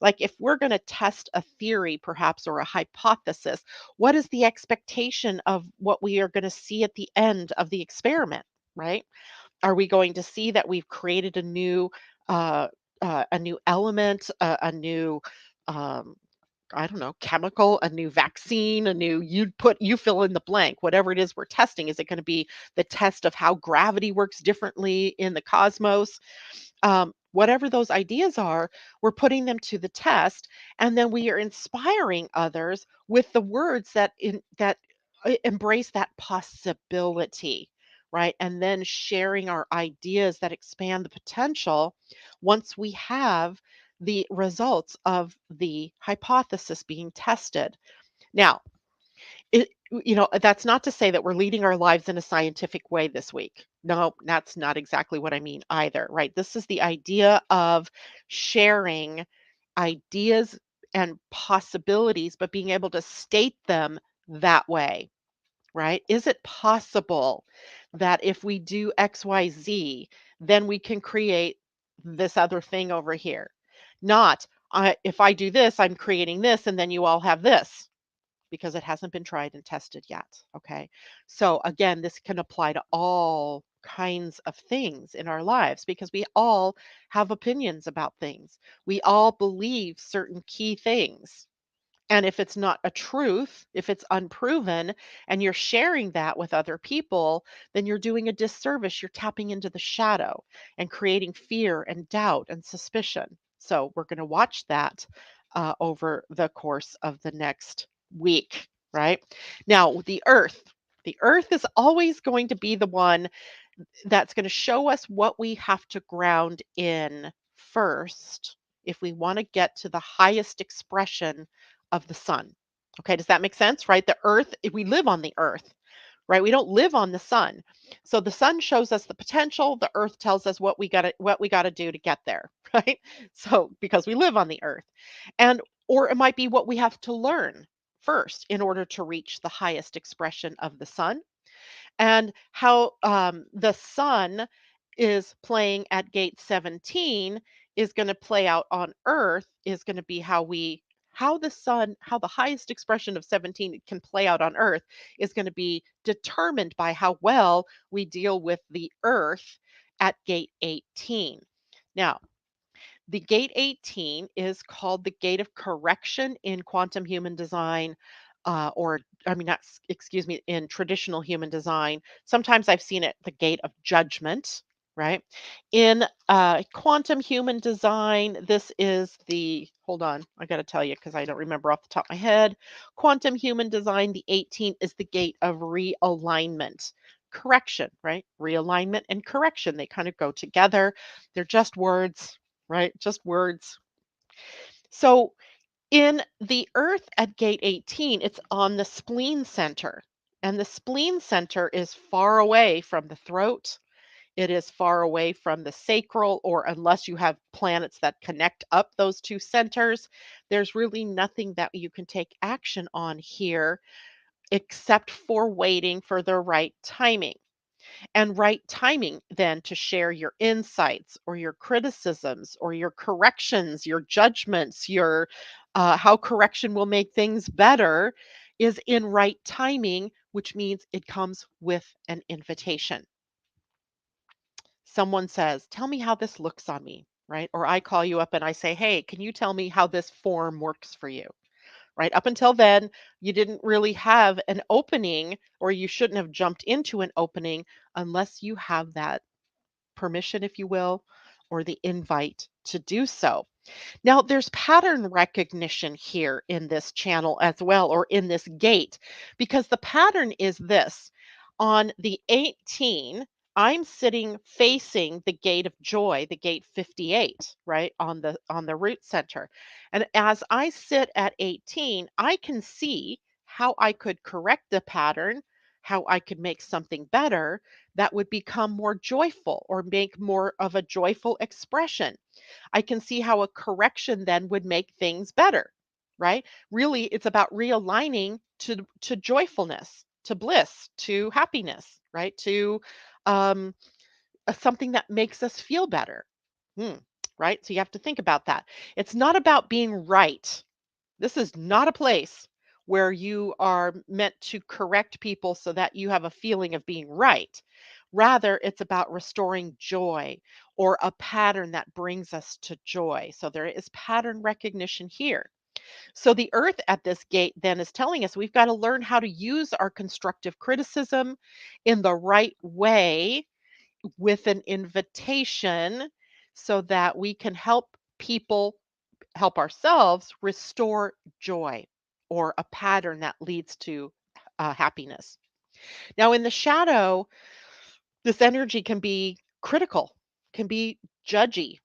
[SPEAKER 1] Like if we're going to test a theory, perhaps, or a hypothesis, what is the expectation of what we are going to see at the end of the experiment, right? Are we going to see that we've created uh, a new element, a new um, I don't know, chemical, a new vaccine, a new you fill in the blank, whatever it is we're testing. Is it going to be the test of how gravity works differently in the cosmos? Whatever those ideas are, we're putting them to the test, and then we are inspiring others with the words that embrace that possibility, right? And then sharing our ideas that expand the potential once we have the results of the hypothesis being tested. Now, that's not to say that we're leading our lives in a scientific way this week. No, that's not exactly what I mean either, right? This is the idea of sharing ideas and possibilities, but being able to state them that way, right? Is it possible that if we do XYZ, then we can create this other thing over here? Not, if I do this, I'm creating this, and then you all have this because it hasn't been tried and tested yet. Okay. So, again, this can apply to all kinds of things in our lives because we all have opinions about things. We all believe certain key things. And if it's not a truth, if it's unproven, and you're sharing that with other people, then you're doing a disservice. You're tapping into the shadow and creating fear and doubt and suspicion. So we're going to watch that over the course of the next week, right? Now, the earth is always going to be the one that's going to show us what we have to ground in first if we want to get to the highest expression of the sun. Okay, does that make sense? Right? The earth, if we live on the earth, right? We don't live on the sun. So the sun shows us the potential, the earth tells us what we got to do to get there, right? So because we live on the earth. And or it might be what we have to learn first in order to reach the highest expression of the sun, and how the sun is playing at gate 17 is going to play out on earth, is going to be how the sun, how the highest expression of 17 can play out on earth is going to be determined by how well we deal with the earth at gate 18. Now, the gate 18 is called the gate of correction in quantum human design, or I mean, not, excuse me, in traditional human design. Sometimes I've seen it the gate of judgment, right? In quantum human design, this is hold on, I got to tell you because I don't remember off the top of my head. Quantum human design, the 18 is the gate of realignment. Correction, right? Realignment and correction, they kind of go together. They're just words, right? Just words. So in the earth at gate 18, it's on the spleen center. And the spleen center is far away from the throat. It is far away from the sacral, or unless you have planets that connect up those two centers, there's really nothing that you can take action on here except for waiting for the right timing. And right timing then to share your insights or your criticisms or your corrections, your judgments, your how correction will make things better is in right timing, which means it comes with an invitation. Someone says, "Tell me how this looks on me," right? Or I call you up and I say, "Hey, can you tell me how this form works for you?" Right? Up until then, you didn't really have an opening, or you shouldn't have jumped into an opening unless you have that permission, if you will, or the invite to do so. Now, there's pattern recognition here in this channel as well, or in this gate, because the pattern is this. On the 18, I'm sitting facing the gate of joy, the gate 58, right, on the root center. And as I sit at 18, I can see how I could correct the pattern, how I could make something better that would become more joyful or make more of a joyful expression. I can see how a correction then would make things better, right? Really, it's about realigning to joyfulness, to bliss, to happiness, right? To um, something that makes us feel better. Hmm, right? So you have to think about that. It's not about being right. This is not a place where you are meant to correct people so that you have a feeling of being right. Rather, it's about restoring joy or a pattern that brings us to joy. So there is pattern recognition here. So the earth at this gate then is telling us we've got to learn how to use our constructive criticism in the right way with an invitation so that we can help people, help ourselves restore joy or a pattern that leads to happiness. Now, in the shadow, this energy can be critical, can be judgy.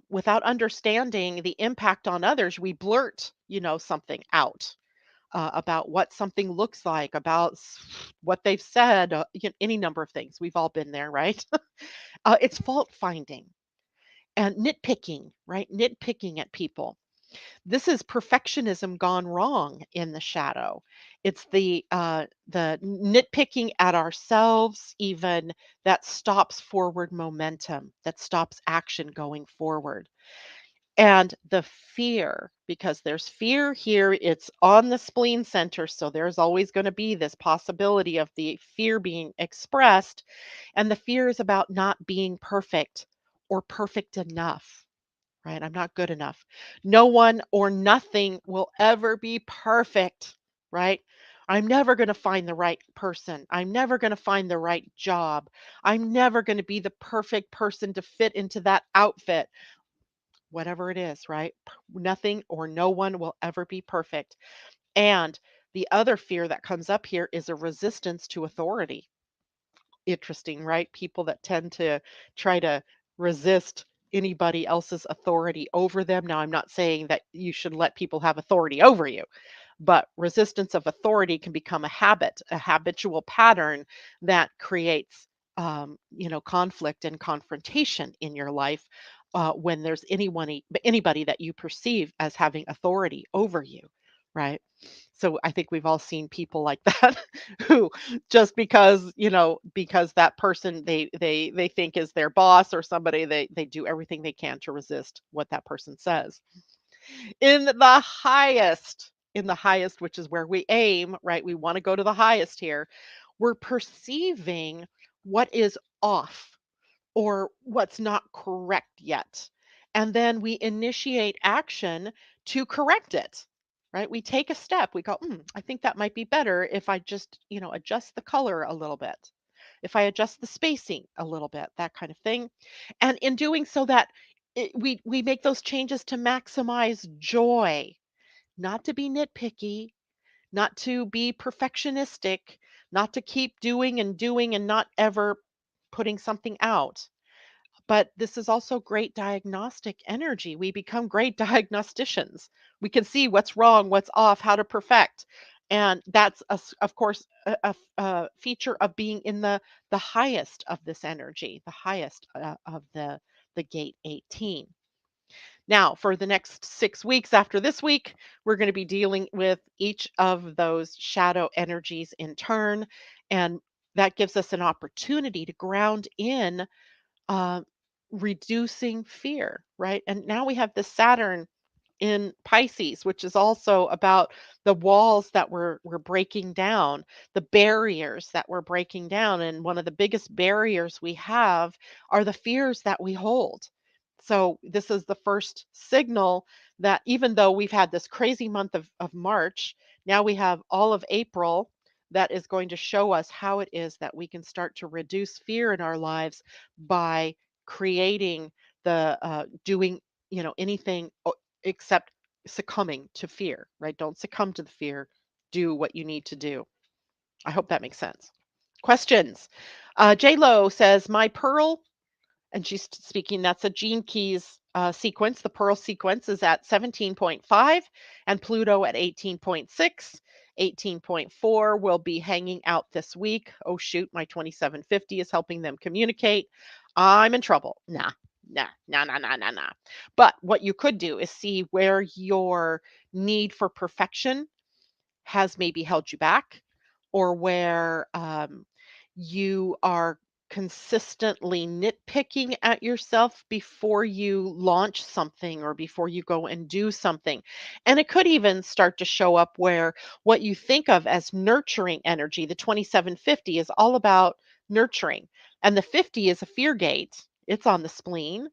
[SPEAKER 1] Without understanding the impact on others, we blurt, something out about what something looks like, about what they've said, any number of things. We've all been there, right? It's fault finding and nitpicking, right? Nitpicking at people. This is perfectionism gone wrong in the shadow. It's the nitpicking at ourselves even that stops forward momentum, that stops action going forward. And the fear, because there's fear here, it's on the spleen center, so there's always going to be this possibility of the fear being expressed, and the fear is about not being perfect or perfect enough, right? I'm not good enough. No one or nothing will ever be perfect, right? I'm never going to find the right person. I'm never going to find the right job. I'm never going to be the perfect person to fit into that outfit, whatever it is, right? Nothing or no one will ever be perfect. And the other fear that comes up here is a resistance to authority. Interesting, right? People that tend to try to resist anybody else's authority over them. Now, I'm not saying that you should let people have authority over you, but resistance of authority can become a habit, a habitual pattern that creates, conflict and confrontation in your life when there's anybody that you perceive as having authority over you, right? So I think we've all seen people like that who just because that person they think is their boss or somebody, they do everything they can to resist what that person says. In the highest, which is where we aim, right? We want to go to the highest here. We're perceiving what is off or what's not correct yet. And then we initiate action to correct it, right? We take a step. We go, I think that might be better if I just, adjust the color a little bit, if I adjust the spacing a little bit, that kind of thing. And in doing so, we make those changes to maximize joy, not to be nitpicky, not to be perfectionistic, not to keep doing and not ever putting something out. But this is also great diagnostic energy. We become great diagnosticians. We can see what's wrong, what's off, how to perfect. And that's, of course, a feature of being in the highest of this energy, the highest of the gate 18. Now, for the next 6 weeks after this week, we're going to be dealing with each of those shadow energies in turn. And that gives us an opportunity to ground in uh, reducing fear, right? And now we have the Saturn in Pisces, which is also about the walls that we're breaking down, the barriers that we're breaking down. And one of the biggest barriers we have are the fears that we hold. So this is the first signal that even though we've had this crazy month of March, now we have all of April that is going to show us how it is that we can start to reduce fear in our lives by creating doing anything except succumbing to fear, right? Don't succumb to the fear. Do what you need to do. I hope that makes sense. Questions. J Lo says, my pearl, and she's speaking, that's a Gene Keys sequence. The pearl sequence is at 17.5 and Pluto at 18.6. 18.4 will be hanging out this week. Oh, shoot, my 2750 is helping them communicate. I'm in trouble. Nah, nah, nah, nah, nah, nah, nah. But what you could do is see where your need for perfection has maybe held you back, or where you are consistently nitpicking at yourself before you launch something or before you go and do something. And it could even start to show up where what you think of as nurturing energy, the 2750, is all about nurturing. And the 50 is a fear gate, it's on the spleen,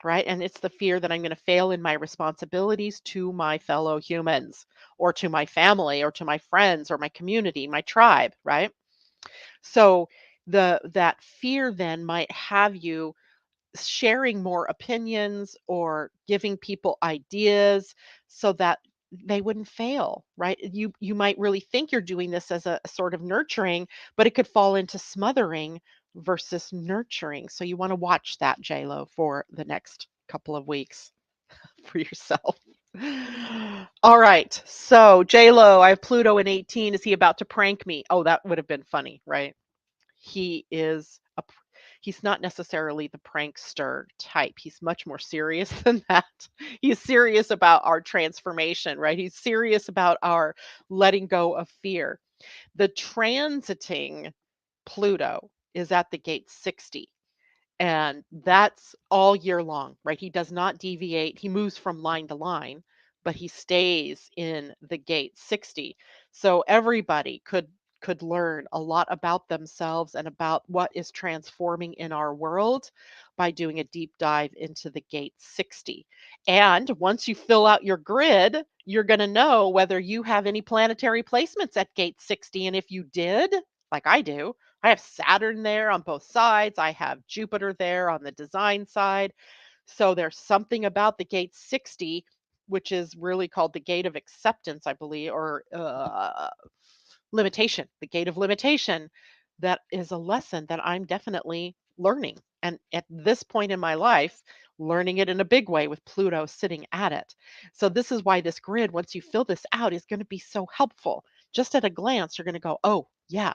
[SPEAKER 1] right? And it's the fear that I'm going to fail in my responsibilities to my fellow humans or to my family or to my friends or my community, my tribe, right? So that fear then might have you sharing more opinions or giving people ideas so that they wouldn't fail, right? You might really think you're doing this as a sort of nurturing, but it could fall into smothering versus nurturing. So you want to watch that, JLo, for the next couple of weeks for yourself. All right. So JLo, I have Pluto in 18. Is he about to prank me? Oh, that would have been funny, right? He is he's not necessarily the prankster type. He's much more serious than that. He's serious about our transformation, right? He's serious about our letting go of fear. The transiting Pluto is at the gate 60. And that's all year long, right? He does not deviate. He moves from line to line, but he stays in the gate 60. So everybody could learn a lot about themselves and about what is transforming in our world by doing a deep dive into the gate 60. And once you fill out your grid, you're going to know whether you have any planetary placements at gate 60. And if you did, like I do, I have Saturn there on both sides, I have Jupiter there on the design side. So there's something about the gate 60, which is really called the gate of acceptance, I believe, or limitation, the gate of limitation. That is a lesson that I'm definitely learning. And at this point in my life, learning it in a big way with Pluto sitting at it. So this is why this grid, once you fill this out, is going to be so helpful. Just at a glance, you're going to go, oh, yeah,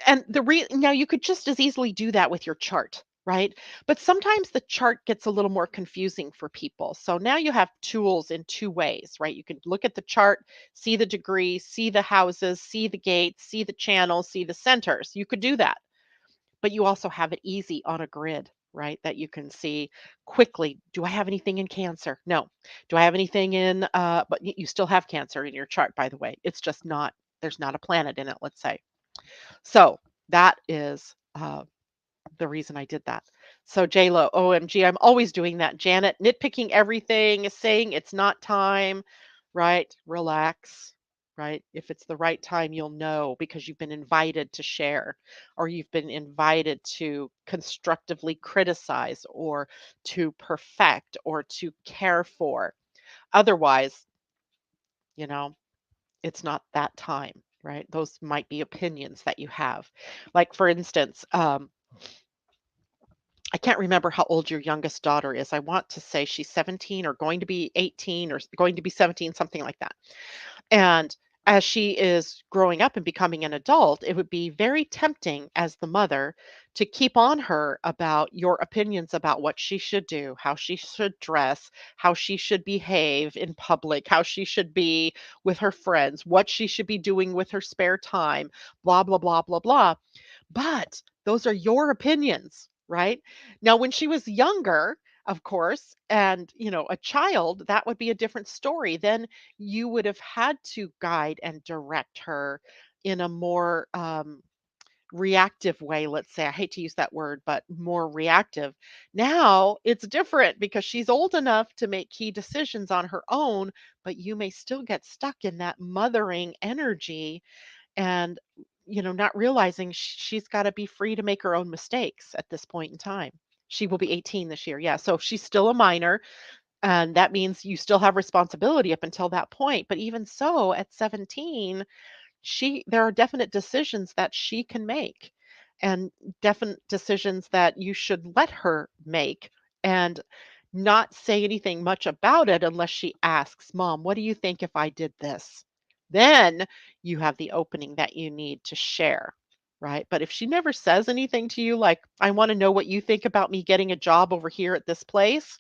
[SPEAKER 1] and now you could just as easily do that with your chart, right? But sometimes the chart gets a little more confusing for people. So now you have tools in two ways, right? You can look at the chart, see the degree, see the houses, see the gates, see the channels, see the centers. You could do that. But you also have it easy on a grid, right? That you can see quickly. Do I have anything in Cancer? No. Do I have anything in but you still have Cancer in your chart, by the way. It's just not, there's not a planet in it, let's say. So that is the reason I did that. So J-Lo, OMG, I'm always doing that. Janet, nitpicking everything, saying it's not time, right? Relax, right? If it's the right time, you'll know because you've been invited to share or you've been invited to constructively criticize or to perfect or to care for. Otherwise, you know, it's not that time, right? Those might be opinions that you have. Like, for instance, I can't remember how old your youngest daughter is. I want to say she's 17 or going to be 18 or going to be 17, something like that. And as she is growing up and becoming an adult, it would be very tempting as the mother to keep on her about your opinions about what she should do, how she should dress, how she should behave in public, how she should be with her friends, what she should be doing with her spare time, blah, blah, blah, blah, blah. But those are your opinions, right? Now, when she was younger, of course, and a child, that would be a different story. Then you would have had to guide and direct her in a more reactive way, let's say. I hate to use that word, but more reactive. Now it's different because she's old enough to make key decisions on her own, but you may still get stuck in that mothering energy and not realizing she's got to be free to make her own mistakes at this point in time. She will be 18 this year. Yeah, so she's still a minor, and that means you still have responsibility up until that point. But even so, at 17, there are definite decisions that she can make and definite decisions that you should let her make and not say anything much about it unless she asks, Mom, what do you think if I did this? Then you have the opening that you need to share, right? But if she never says anything to you, like, I want to know what you think about me getting a job over here at this place,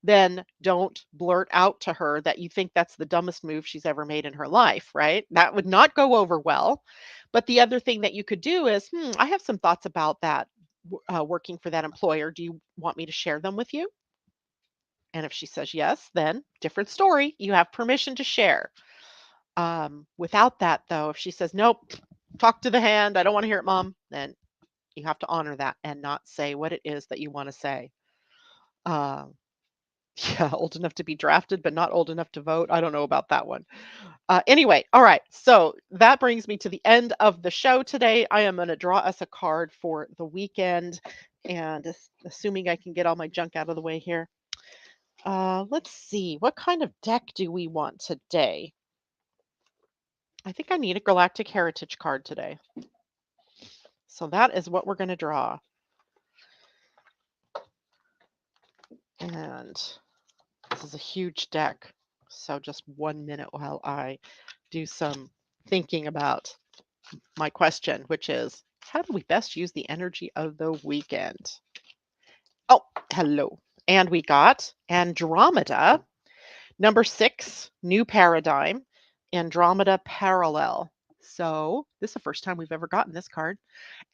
[SPEAKER 1] then don't blurt out to her that you think that's the dumbest move she's ever made in her life, right? That would not go over well. But the other thing that you could do is, I have some thoughts about that working for that employer. Do you want me to share them with you? And if she says yes, then different story. You have permission to share. Without that, though, if she says, nope, talk to the hand, I don't want to hear it, Mom, then you have to honor that and not say what it is that you want to say. Uh, Yeah, old enough to be drafted, but not old enough to vote. I don't know about that one. Anyway, all right. So that brings me to the end of the show today. I am going to draw us a card for the weekend, and assuming I can get all my junk out of the way here. Let's see. What kind of deck do we want today? I think I need a Galactic Heritage card today. So that is what we're going to draw. And this is a huge deck. So just 1 minute while I do some thinking about my question, which is, how do we best use the energy of the weekend? Oh, hello. And we got Andromeda, number 6, new paradigm, Andromeda parallel. So this is the first time we've ever gotten this card.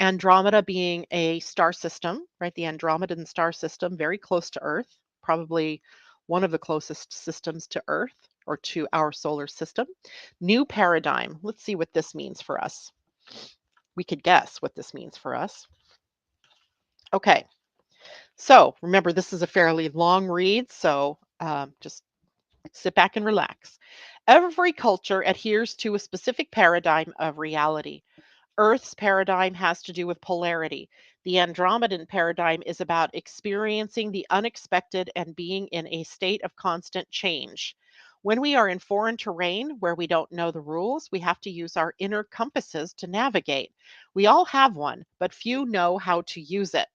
[SPEAKER 1] Andromeda being a star system, right? The Andromedan star system, very close to Earth, probably one of the closest systems to Earth. or to our solar system. New paradigm. Let's see what this means for us. We could guess what this means for us. Okay, so remember, this is a fairly long read, so just sit back and relax. Every culture adheres to a specific paradigm of reality. Earth's paradigm has to do with polarity. The Andromedan paradigm is about experiencing the unexpected and being in a state of constant change. When we are in foreign terrain where we don't know the rules, we have to use our inner compasses to navigate. We all have one, but few know how to use it.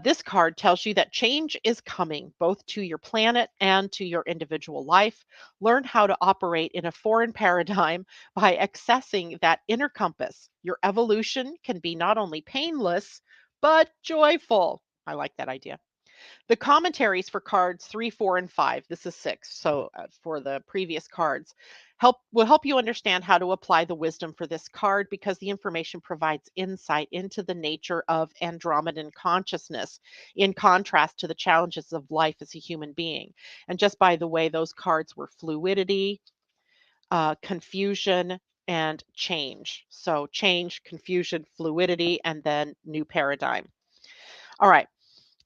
[SPEAKER 1] This card tells you that change is coming both to your planet and to your individual life. Learn how to operate in a foreign paradigm by accessing that inner compass. Your evolution can be not only painless, but joyful. I like that idea. The commentaries for cards 3, 4, and 5, this is 6. So for the previous cards, will help you understand how to apply the wisdom for this card because the information provides insight into the nature of Andromedan consciousness in contrast to the challenges of life as a human being. And just by the way, those cards were fluidity, confusion, and change. So change, confusion, fluidity, and then new paradigm. All right.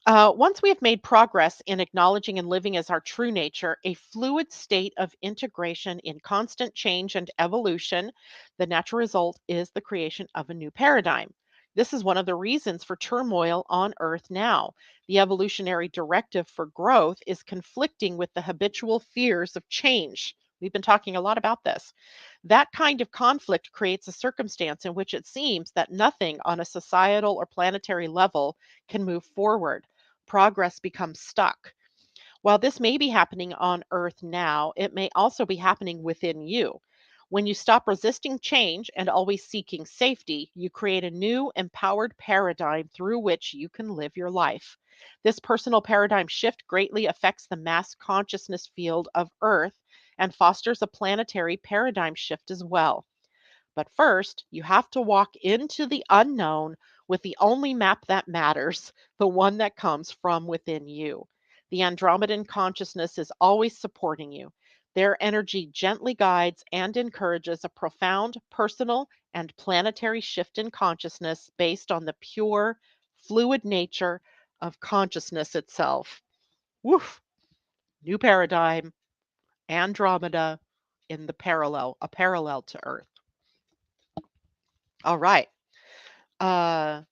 [SPEAKER 1] Once we have made progress in acknowledging and living as our true nature, a fluid state of integration in constant change and evolution, the natural result is the creation of a new paradigm. This is one of the reasons for turmoil on Earth now. The evolutionary directive for growth is conflicting with the habitual fears of change. We've been talking a lot about this. That kind of conflict creates a circumstance in which it seems that nothing on a societal or planetary level can move forward. Progress becomes stuck. While this may be happening on Earth now, it may also be happening within you. When you stop resisting change and always seeking safety, you create a new, empowered paradigm through which you can live your life. This personal paradigm shift greatly affects the mass consciousness field of Earth and fosters a planetary paradigm shift as well. But first, you have to walk into the unknown with the only map that matters, the one that comes from within you. The Andromedan consciousness is always supporting you. Their energy gently guides and encourages a profound personal and planetary shift in consciousness based on the pure, fluid nature of consciousness itself. Woof! New paradigm, Andromeda in the parallel, a parallel to Earth. All right. Uh,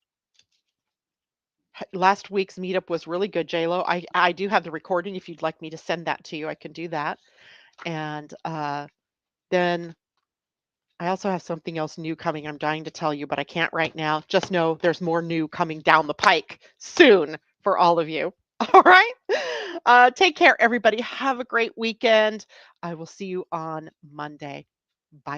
[SPEAKER 1] Last week's meetup was really good, JLo. I do have the recording. If you'd like me to send that to you, I can do that. And then I also have something else new coming. I'm dying to tell you, but I can't right now. Just know there's more new coming down the pike soon for all of you. All right. Take care, everybody. Have a great weekend. I will see you on Monday. Bye.